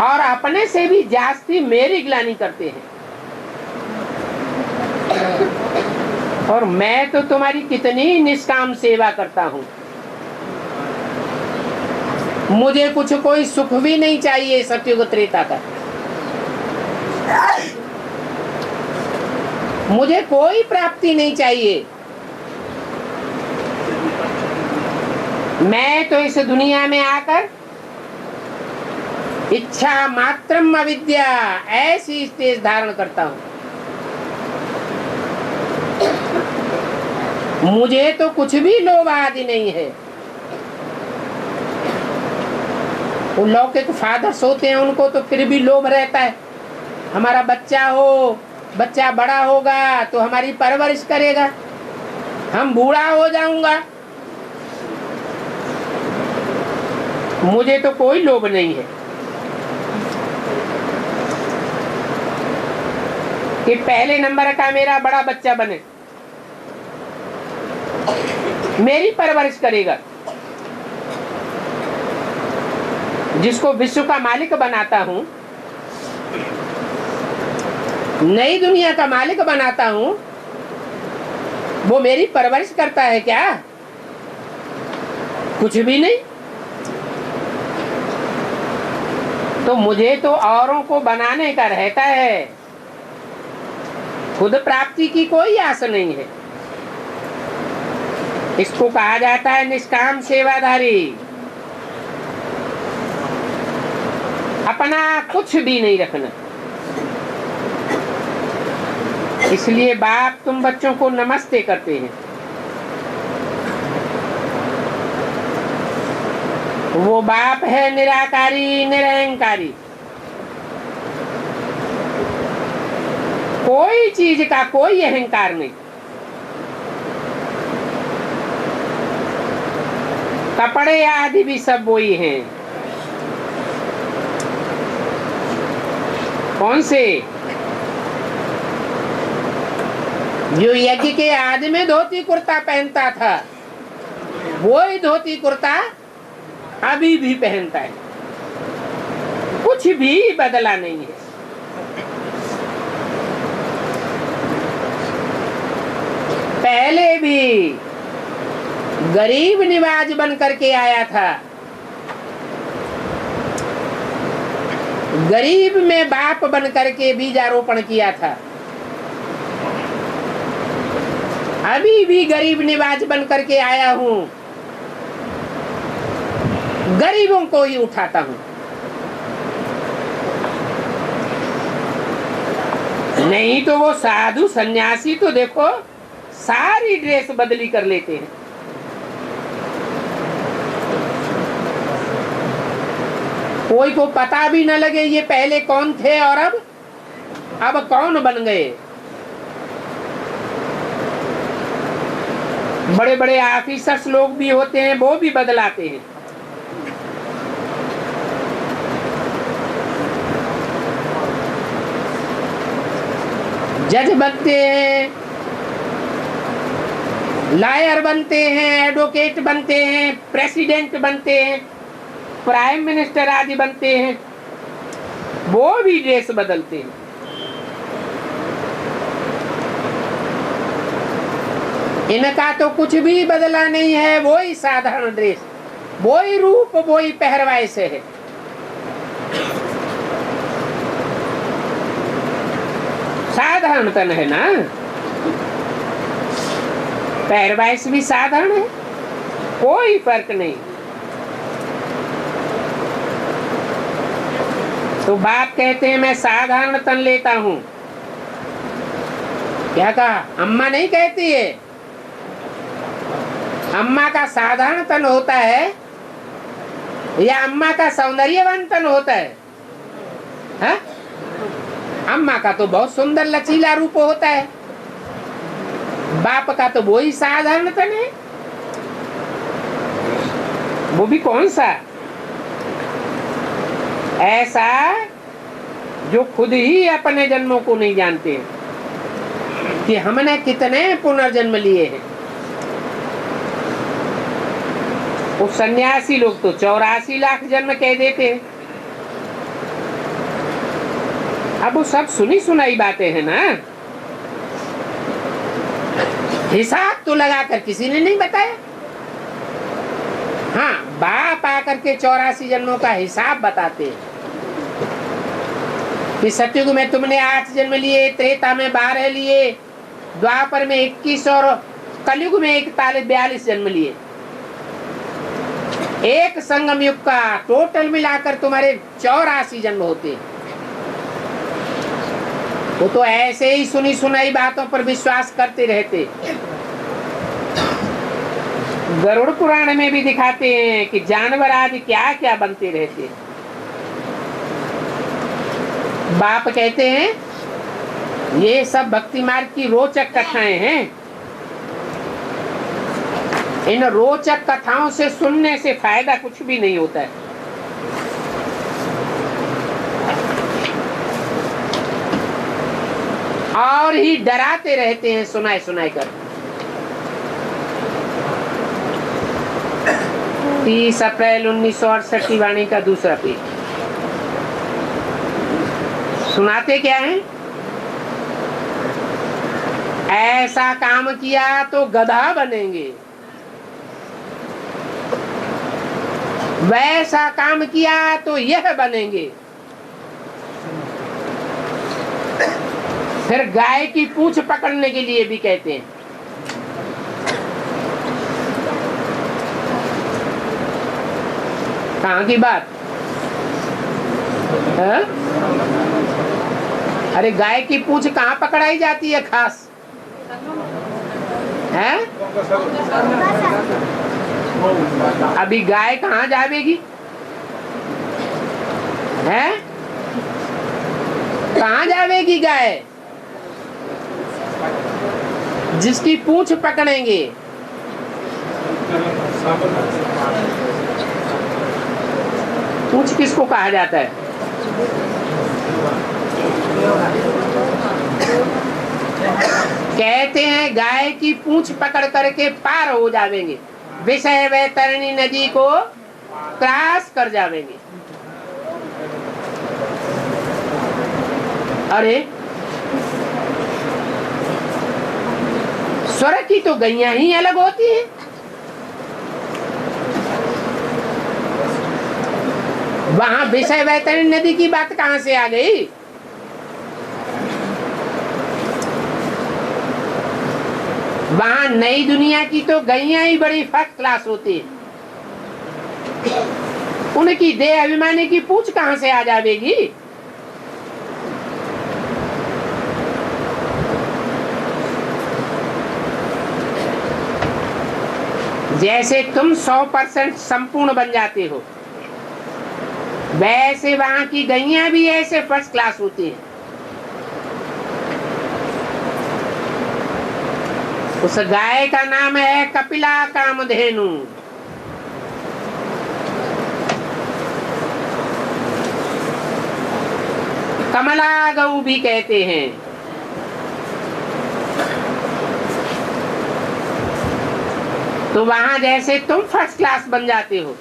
[SPEAKER 1] और अपने से भी जास्ती मेरी ग्लानि करते हैं। और मैं तो तुम्हारी कितनी निष्काम सेवा करता हूं। मुझे कुछ कोई सुख भी नहीं चाहिए सतयुग त्रेता का। मुझे कोई प्राप्ति नहीं चाहिए। मैं तो इस दुनिया में आकर इच्छा मात्रम अविद्या ऐसी स्टेज धारण करता हूं। मुझे तो कुछ भी लोभ आदि नहीं है। वो लौकिक फादर्स होते हैं, उनको तो फिर भी लोभ रहता है, हमारा बच्चा हो, बच्चा बड़ा होगा तो हमारी परवरिश करेगा, हम बूढ़ा हो जाऊंगा। मुझे तो कोई लोभ नहीं है कि पहले नंबर का मेरा बड़ा बच्चा बने, मेरी परवरिश करेगा। जिसको विश्व का मालिक बनाता हूं, नई दुनिया का मालिक बनाता हूं, वो मेरी परवरिश करता है क्या? कुछ भी नहीं। तो मुझे तो औरों को बनाने का रहता है, खुद प्राप्ति की कोई आस नहीं है। इसको कहा जाता है निष्काम सेवाधारी। अपना कुछ भी नहीं रखना। इसलिए बाप तुम बच्चों को नमस्ते करते हैं। वो बाप है निराकारी निरहंकारी, कोई चीज का कोई अहंकार नहीं। कपड़े आदि भी सब वही हैं। कौन से? जो यज्ञ के आदि में धोती कुर्ता पहनता था, वो ही धोती कुर्ता अभी भी पहनता है। कुछ भी बदला नहीं है। पहले भी गरीब निवाज बन करके आया था, गरीब में बाप बन करके बीजारोपण किया था। अभी भी गरीब निवाज बन करके आया हूं, गरीबों को ही उठाता हूं। नहीं तो वो साधु सन्यासी तो देखो सारी ड्रेस बदली कर लेते हैं। कोई को पता भी न लगे ये पहले कौन थे और अब कौन बन गए। बड़े बड़े ऑफिसर्स लोग भी होते हैं, वो भी बदलाते हैं। जज बनते हैं, लॉयर बनते हैं, एडवोकेट बनते हैं, प्रेसिडेंट बनते हैं, प्राइम मिनिस्टर आदि बनते हैं, वो भी ड्रेस बदलते हैं। इनका तो कुछ भी बदला नहीं है, वो ही साधारण ड्रेस, वो ही रूप, वो ही पहरवाई से है। साधारण तन है ना, पहरवाइश भी साधारण है, कोई फर्क नहीं। तो बाप कहते हैं मैं साधारण तन लेता हूं। क्या कहा? अम्मा नहीं कहती है। अम्मा का साधारण तन होता है या अम्मा का सौंदर्यवान तन होता है? हा? अम्मा का तो बहुत सुंदर लचीला रूप होता है, बाप का तो वो ही साधारण तन है। वो भी कौन सा? ऐसा जो खुद ही अपने जन्मों को नहीं जानते कि हमने कितने पुनर्जन्म लिए हैं। वो सन्यासी लोग तो 84 लाख जन्म कह देते हैं। अब वो सब सुनी सुनाई बातें हैं ना, हिसाब तो लगाकर किसी ने नहीं बताया। हाँ, बाप आकर के 84 जन्मों का हिसाब बताते हैं कि सतयुग में तुमने 8 जन्म लिए, त्रेता में 12 लिए, द्वापर में 21 और कलयुग में 41 जन्म लिए। एक संगम युग का टोटल मिलाकर तुम्हारे 84 जन्म होते। वो तो ऐसे ही सुनी सुनाई बातों पर विश्वास करते रहते। गरुड़ पुराण में भी दिखाते हैं कि जानवर आदि क्या क्या बनते रहते। बाप कहते हैं ये सब भक्ति मार्ग की रोचक कथाएं हैं। इन रोचक कथाओं से सुनने से फायदा कुछ भी नहीं होता है। और ही डराते रहते हैं सुनाए सुनाए कर। 30 अप्रैल 1968 की वाणी का दूसरा पेज। सुनाते क्या है? ऐसा काम किया तो गधा बनेंगे, वैसा काम किया तो यह बनेंगे। फिर गाय की पूंछ पकड़ने के लिए भी कहते हैं। कहाँ की बात है? अरे गाय की पूंछ कहाँ पकड़ाई जाती है खास है? अभी गाय कहाँ जावेगी है? कहाँ जावेगी गाय? जिसकी पूंछ पकड़ेंगे। पूंछ किसको कहा जाता है? कहते हैं गाय की पूंछ पकड़ करके पार हो जावेंगे, विषय वैतरणी नदी को क्रॉस कर जावेंगे। अरे स्वर्ग की तो गैया ही अलग होती है। वहां विषय वैतरणी नदी की बात कहां से आ गई? वहां नई दुनिया की तो गैया ही बड़ी फर्स्ट क्लास होती है। उनकी देह अभिमानी की पूंछ कहां से आ जाएगी? जैसे तुम 100% संपूर्ण बन जाते हो, वैसे वहां की गैया भी ऐसे फर्स्ट क्लास होती है। उस गाय का नाम है कपिला कामधेनु। कमला गौ भी कहते हैं। तो वहां जैसे तुम फर्स्ट क्लास बन जाते हो,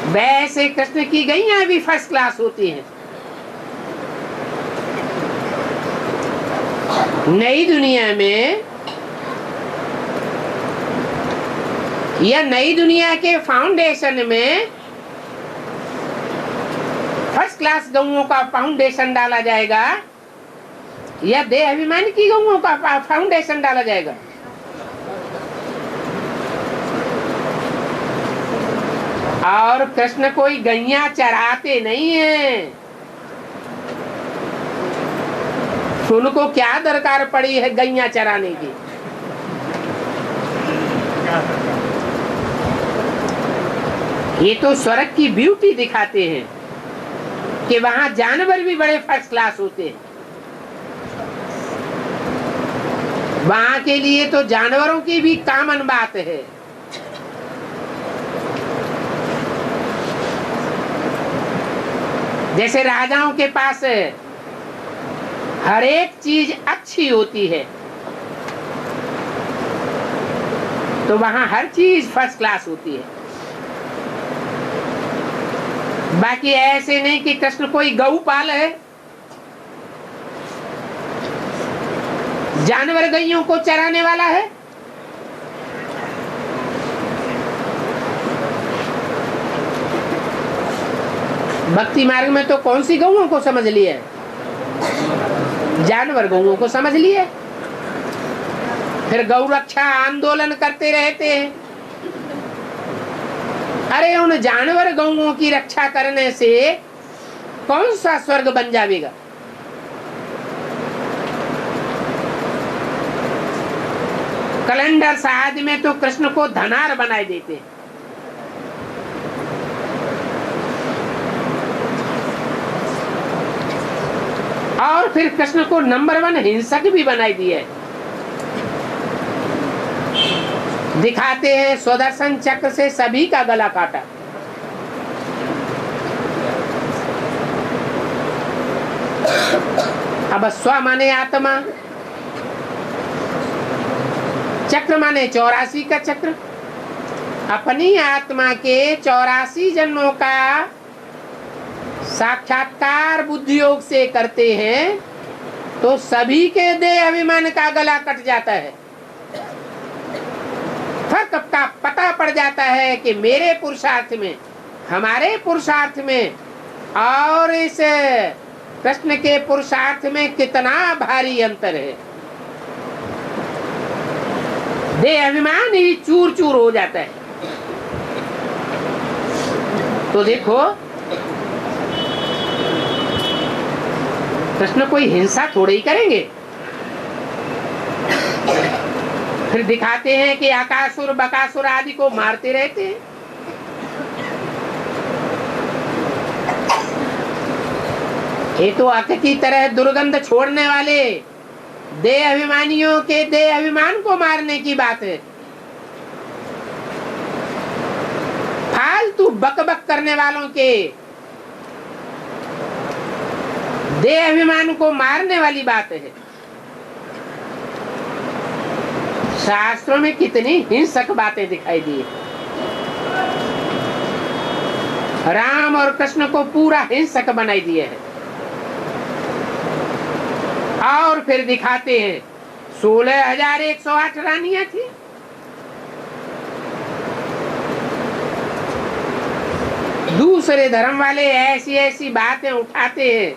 [SPEAKER 1] वैसे कृष्ण की गैया भी फर्स्ट क्लास होती हैं। नई दुनिया में या नई दुनिया के फाउंडेशन में फर्स्ट क्लास गौओं का फाउंडेशन डाला जाएगा या देह अभिमान की गौओं का फाउंडेशन डाला जाएगा? और कृष्ण कोई गैया चराते नहीं है। उनको क्या दरकार पड़ी है गैया चराने की? ये तो स्वर्ग की ब्यूटी दिखाते हैं कि वहां जानवर भी बड़े फर्स्ट क्लास होते हैं। वहां के लिए तो जानवरों की भी कॉमन बात है। जैसे राजाओं के पास हर एक चीज अच्छी होती है, तो वहां हर चीज फर्स्ट क्लास होती है। बाकी ऐसे नहीं कि कृष्ण कोई गौपाल है, जानवर गैयों को चराने वाला है। भक्ति मार्ग में तो कौन सी गौओं को समझ लिए? जानवर गौओं को समझ लिए। फिर गौ रक्षा आंदोलन करते रहते हैं। अरे उन जानवर गौओं की रक्षा करने से कौन सा स्वर्ग बन जाएगा? कैलेंडर साहब में तो कृष्ण को धनार बनाए देते हैं। और फिर कृष्ण को नंबर 1 हिंसक भी बनाई दिए। दिखाते हैं सुदर्शन चक्र से सभी का गला काटा। अब स्व माने आत्मा, चक्र माने 84 का चक्र। अपनी आत्मा के 84 जन्मों का साक्षात्कार बुद्धि योग से करते हैं तो सभी के देह अभिमान का गला कट जाता है। फर्क का पता पड़ जाता है कि मेरे पुरुषार्थ में, हमारे पुरुषार्थ में और इस कृष्ण के पुरुषार्थ में कितना भारी अंतर है। देह अभिमान ही चूर चूर हो जाता है। तो देखो कृष्ण कोई हिंसा थोड़ी ही करेंगे। फिर दिखाते हैं कि अकासुर बकासुर आदि को मारते रहते हैं। ये तो अक की तरह दुर्गंध छोड़ने वाले देह अभिमानियों के देह अभिमान को मारने की बात है। फालतू बकबक करने वालों के देह अभिमान को मारने वाली बात है। शास्त्रों में कितनी हिंसक बातें दिखाई दी। राम और कृष्ण को पूरा हिंसक बनाई दिए है। और फिर दिखाते हैं 16,108 रानियां थी। दूसरे धर्म वाले ऐसी ऐसी बातें उठाते हैं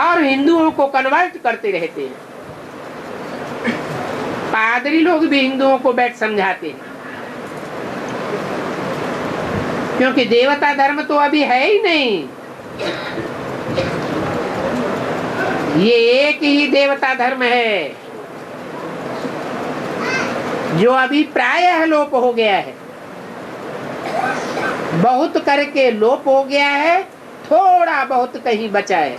[SPEAKER 1] और हिंदुओं को कन्वर्ट करते रहते हैं। पादरी लोग भी हिंदुओं को बैठ समझाते हैं, क्योंकि देवता धर्म तो अभी है ही नहीं। ये एक ही देवता धर्म है जो अभी प्रायः लोप हो गया है। बहुत करके लोप हो गया है, थोड़ा बहुत कहीं बचा है।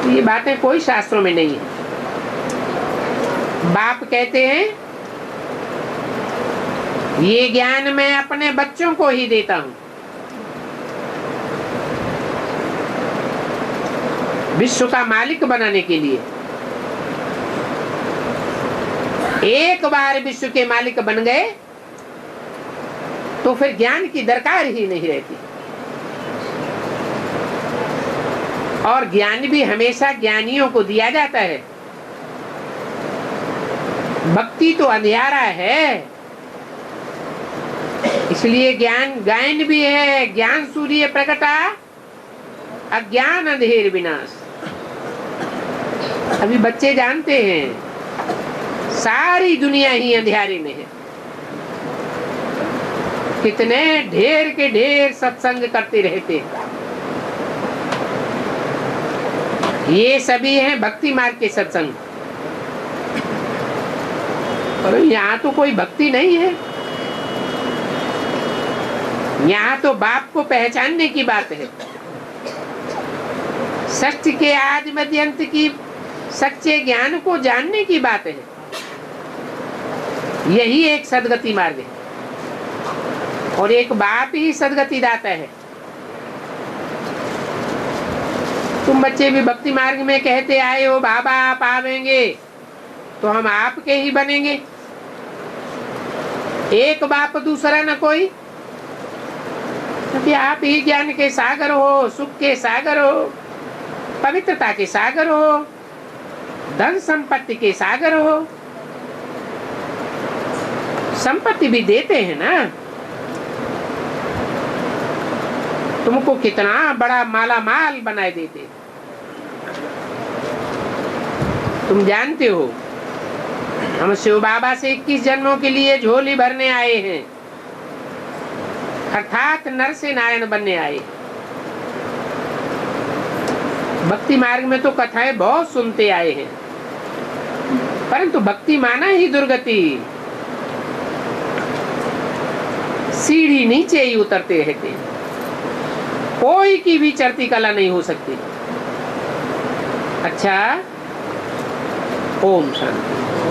[SPEAKER 1] ये बातें कोई शास्त्रों में नहीं है। बाप कहते हैं ये ज्ञान मैं अपने बच्चों को ही देता हूं। विश्व का मालिक बनाने के लिए। एक बार विश्व के मालिक बन गए तो फिर ज्ञान की दरकार ही नहीं रहती। और ज्ञान भी हमेशा ज्ञानियों को दिया जाता है। भक्ति तो अंधियारा है, इसलिए ज्ञान गायन भी है। ज्ञान सूर्य प्रकटा, अज्ञान अंधेर विनाश। अभी बच्चे जानते हैं सारी दुनिया ही अंधियारे में है। कितने ढेर के ढेर सत्संग करते रहते हैं। ये सभी हैं भक्ति मार्ग के सत्संग। पर यहाँ तो कोई भक्ति नहीं है। यहाँ तो बाप को पहचानने की बात है। सत्य के आदि मध्य अंत की सच्चे ज्ञान को जानने की बात है। यही एक सदगति मार्ग है। और एक बाप ही सदगति दाता है। तुम बच्चे भी भक्ति मार्ग में कहते आए हो बाबा आप आवेंगे, तो हम आपके ही बनेंगे। एक बाप दूसरा न कोई, क्योंकि आप ही ज्ञान के सागर हो, सुख के सागर हो, पवित्रता के सागर हो, धन संपत्ति के सागर हो। संपत्ति भी देते हैं ना। तुमको कितना बड़ा माला माल बनाए देते, तुम जानते हो। हम शिव बाबा से 21 जन्मों के लिए झोली भरने आए हैं, अर्थात नर से नारायण बनने आए। भक्ति मार्ग में तो कथाएं बहुत सुनते आए हैं, परंतु भक्ति माना ही दुर्गति, सीढ़ी नीचे ही उतरते रहते, कोई की भी चढ़ती कला नहीं हो सकती। अच्छा, ओम शांति।